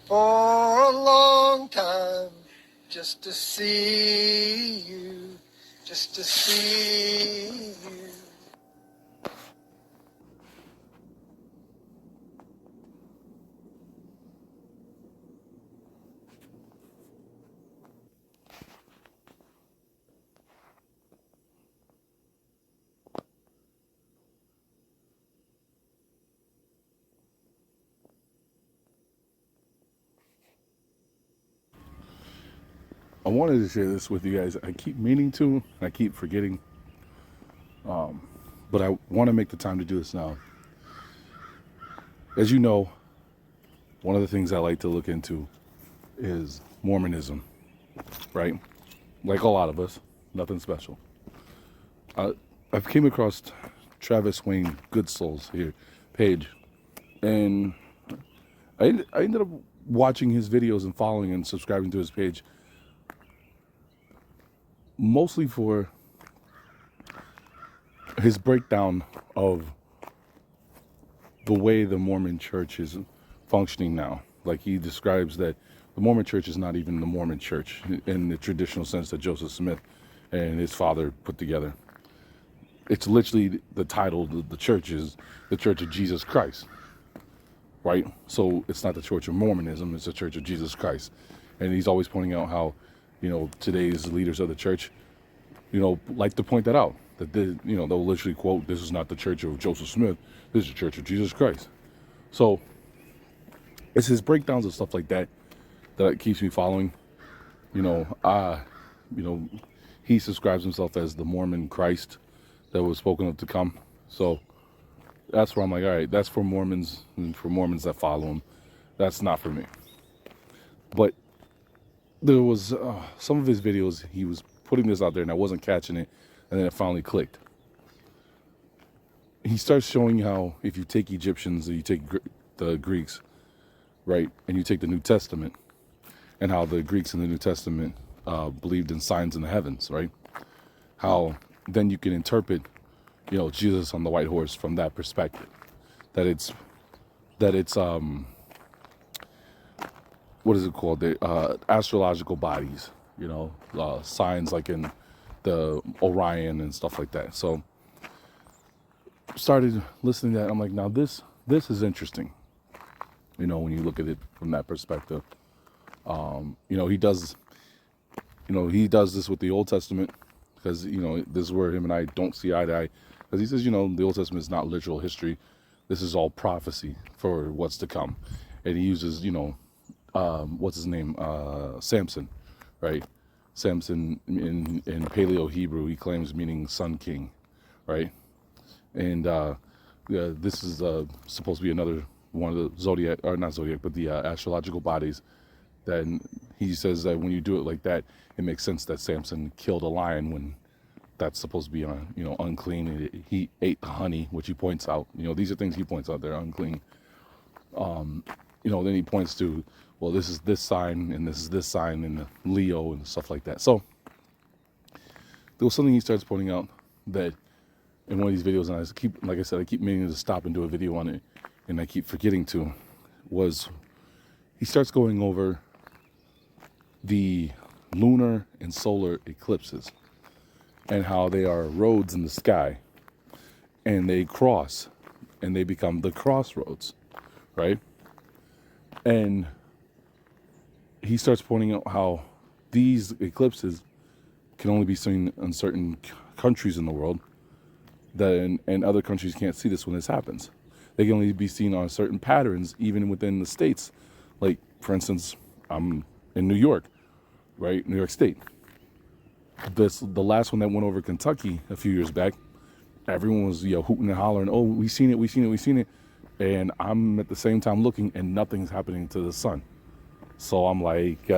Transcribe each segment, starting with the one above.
for a long time just to see you, just to see you. I wanted to share this with you guys. I keep meaning to, I keep forgetting, but I want to make the time to do this now. As you know, one of the things I like to look into is Mormonism, right? Like a lot of us, nothing special. I've came across Travis Wayne Goodsouls here page, and I ended up watching his videos and following and subscribing to his page mostly for his breakdown of the way the Mormon church is functioning now. Like, he describes that the Mormon church is not even the Mormon church in the traditional sense that Joseph Smith and his father put together. It's literally the title of the church is the Church of Jesus Christ, right? So it's not the Church of Mormonism, it's the Church of Jesus Christ. And he's always pointing out how, today's leaders of the church, like to point that out. That they'll literally quote, "This is not the Church of Joseph Smith. This is the Church of Jesus Christ." So it's his breakdowns and stuff like that that keeps me following. You know, uh, you know, he subscribes himself as the Mormon Christ that was spoken of to come. So that's where I'm like, all right, that's for Mormons and for Mormons that follow him. That's not for me. But there was some of his videos, he was putting this out there and I wasn't catching it, and then it finally clicked. He starts showing how if you take Egyptians or you take the Greeks, right, and you take the New Testament, and how the Greeks in the New Testament believed in signs in the heavens, right? How then you can interpret, Jesus on the white horse from that perspective. That it's what is it called? The astrological bodies, signs like in the Orion and stuff like that. So started listening to that. I'm like, now this is interesting. When you look at it from that perspective, he does, this with the Old Testament because this is where him and I don't see eye to eye. Because he says, the Old Testament is not literal history. This is all prophecy for what's to come, and he uses, what's his name, Samson, right? Samson in Paleo Hebrew, he claims meaning Sun King, right? And this is supposed to be another one of the zodiac, or not zodiac, but the astrological bodies. Then he says that when you do it like that, it makes sense that Samson killed a lion when that's supposed to be unclean. He ate the honey, which he points out. These are things he points out. They're unclean. Then he points to, well, this is this sign and this is this sign and Leo and stuff like that. So there was something he starts pointing out that in one of these videos, and I keep meaning to stop and do a video on it, and I keep forgetting to, was he starts going over the lunar and solar eclipses and how they are roads in the sky and they cross and they become the crossroads, right? And he starts pointing out how these eclipses can only be seen in certain countries in the world, and other countries can't see this when this happens. They can only be seen on certain patterns, even within the states. Like, for instance, I'm in New York, right? New York State. The last one that went over Kentucky a few years back, everyone was hooting and hollering, "Oh, we seen it," and I'm at the same time looking, and nothing's happening to the sun. So I'm like,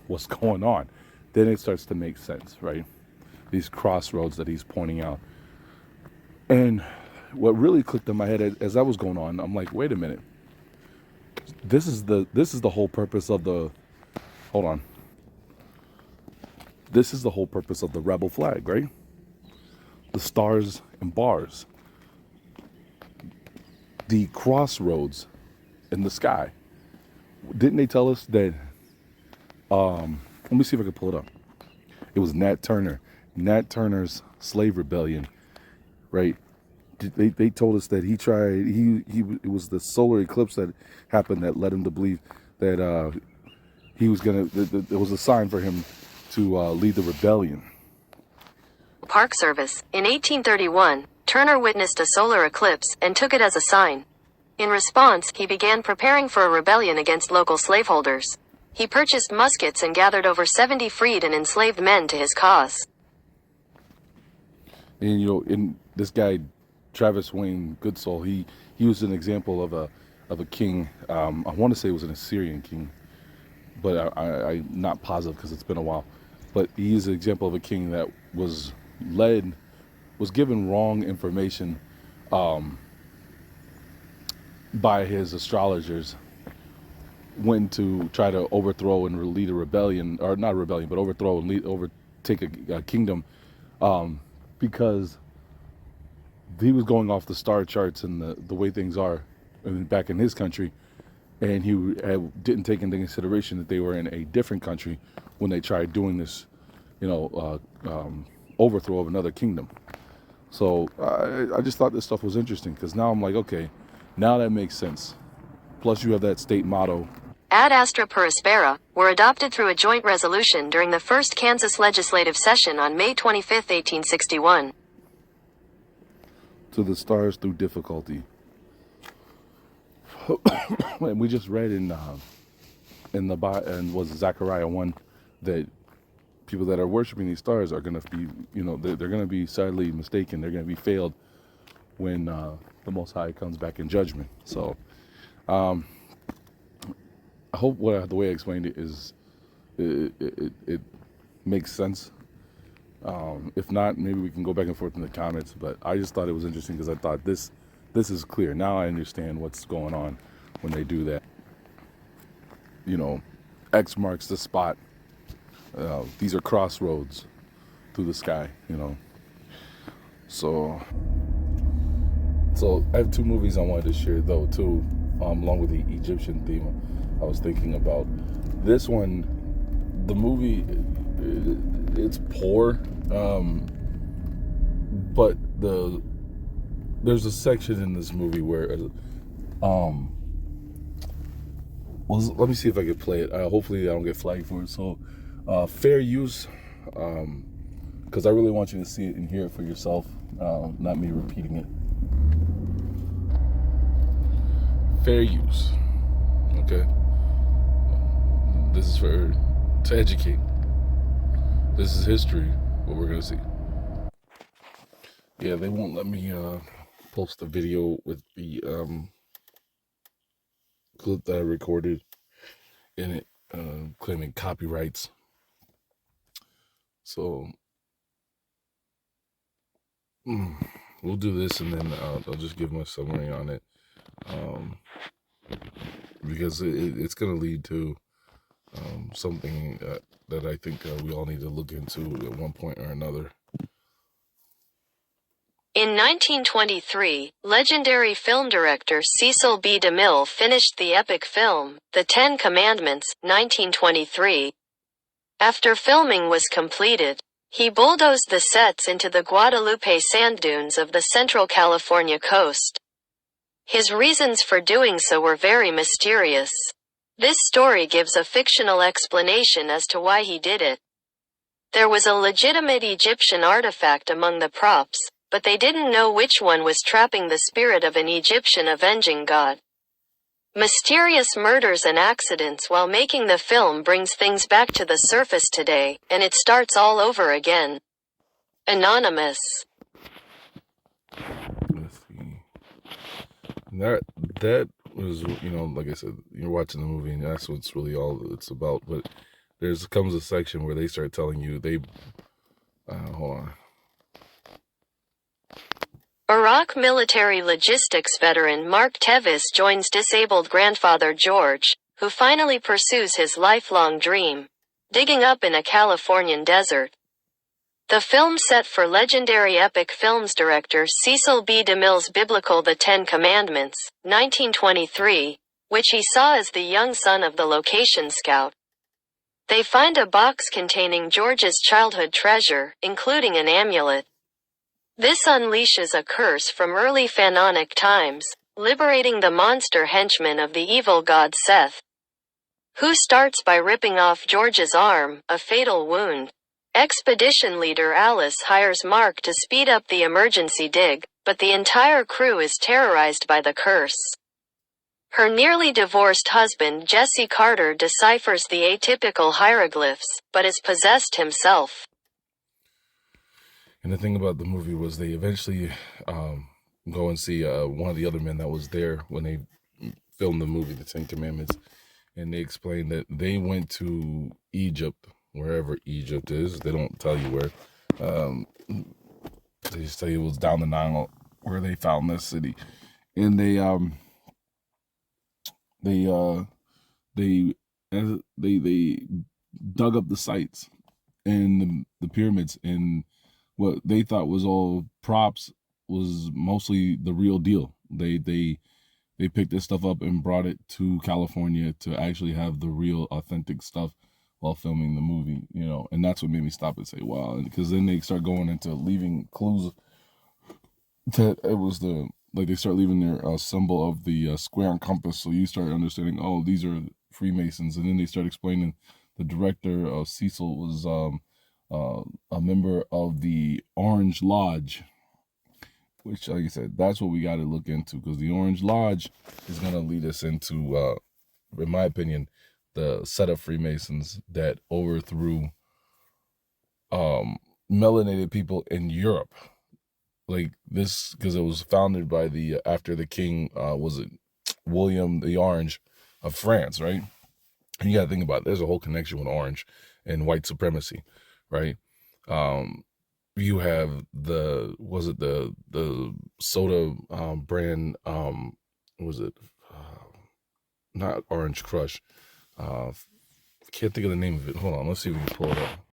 what's going on? Then it starts to make sense, right? These crossroads that he's pointing out. And what really clicked in my head as that was going on, I'm like, wait a minute. This is the whole purpose of the, hold on. This is the whole purpose of the rebel flag, right? The stars and bars. The crossroads in the sky. Didn't they tell us that? Let me see if I can pull it up. It was Nat Turner. Nat Turner's slave rebellion, right? They told us that he tried. It was the solar eclipse that happened that led him to believe that he was gonna. There was a sign for him to lead the rebellion. Park Service. In 1831, Turner witnessed a solar eclipse and took it as a sign. In response, he began preparing for a rebellion against local slaveholders. He purchased muskets and gathered over 70 freed and enslaved men to his cause. And in this guy, Travis Wayne Goodsoul, he was an example of a king. I want to say it was an Assyrian king, but I'm not positive because it's been a while. But he is an example of a king that was given wrong information by his astrologers when to try to overthrow and lead a rebellion, or not a rebellion, but overthrow and overtake a kingdom, because he was going off the star charts and the way things are back in his country, and he didn't take into consideration that they were in a different country when they tried doing this, overthrow of another kingdom. So I just thought this stuff was interesting, because now I'm like, okay, now that makes sense. Plus you have that state motto, Ad astra per aspera, were adopted through a joint resolution during the first Kansas legislative session on May 25, 1861. to the stars through difficulty. And we just read in was Zechariah 1 that people that are worshiping these stars are going to be, they're going to be sadly mistaken. They're going to be failed when the Most High comes back in judgment. So I hope the way I explained it is it makes sense. If not, maybe we can go back and forth in the comments. But I just thought it was interesting because I thought this is clear. Now I understand what's going on when they do that. X marks the spot. These are crossroads through the sky. So I have two movies I wanted to share though too, along with the Egyptian theme. I was thinking about this one. The movie, it's poor, but there's a section in this movie where well, let me see if I can play it. Hopefully I don't get flagged for it. So fair use, because I really want you to see it and hear it for yourself, not me repeating it. Fair use. Okay, this is to educate. This is history, what we're gonna see. Yeah, they won't let me post a video with the clip that I recorded in it, claiming copyrights. So we'll do this, and then I'll just give my summary on it, because it's going to lead to something that I think we all need to look into at one point or another. In 1923, legendary film director Cecil B. DeMille finished the epic film, The Ten Commandments, 1923. After filming was completed, he bulldozed the sets into the Guadalupe sand dunes of the Central California coast. His reasons for doing so were very mysterious. This story gives a fictional explanation as to why he did it. There was a legitimate Egyptian artifact among the props, but they didn't know which one was trapping the spirit of an Egyptian avenging god. Mysterious murders and accidents while making the film brings things back to the surface today, and it starts all over again. Anonymous. Let's see. That was, like I said, you're watching the movie, and that's what's really all it's about. But comes a section where they start telling you hold on. Iraq military logistics veteran Mark Tevis joins disabled grandfather George, who finally pursues his lifelong dream, digging up in a Californian desert. The film set for legendary epic films director Cecil B. DeMille's biblical The Ten Commandments, 1923, which he saw as the young son of the location scout. They find a box containing George's childhood treasure, including an amulet. This unleashes a curse from early Fanonic times, liberating the monster henchman of the evil god Seth, who starts by ripping off George's arm, a fatal wound. Expedition leader Alice hires Mark to speed up the emergency dig, but the entire crew is terrorized by the curse. Her nearly divorced husband Jesse Carter deciphers the atypical hieroglyphs, but is possessed himself. And the thing about the movie was they eventually go and see one of the other men that was there when they filmed the movie, The Ten Commandments. And they explained that they went to Egypt, wherever Egypt is. They don't tell you where. They just tell you it was down the Nile where they found this city. And they dug up the sites and the pyramids, and what they thought was all props was mostly the real deal. They picked this stuff up and brought it to California to actually have the real authentic stuff while filming the movie, you know. And that's what made me stop and say, wow. Because then they start going into leaving clues that it was they start leaving their symbol of the square and compass. So you start understanding, oh, these are Freemasons. And then they start explaining the director of Cecil was a member of the Orange Lodge, which, like I said, that's what we got to look into, because the Orange Lodge is going to lead us into, in my opinion, the set of Freemasons that overthrew melanated people in Europe. Like this, because it was founded by after the king, was it William the Orange of France, right? And you got to think about it. There's a whole connection with orange and white supremacy, right? You have the soda brand, was it not Orange Crush? Can't think of the name of it. Hold on, let's see if we can pull it up.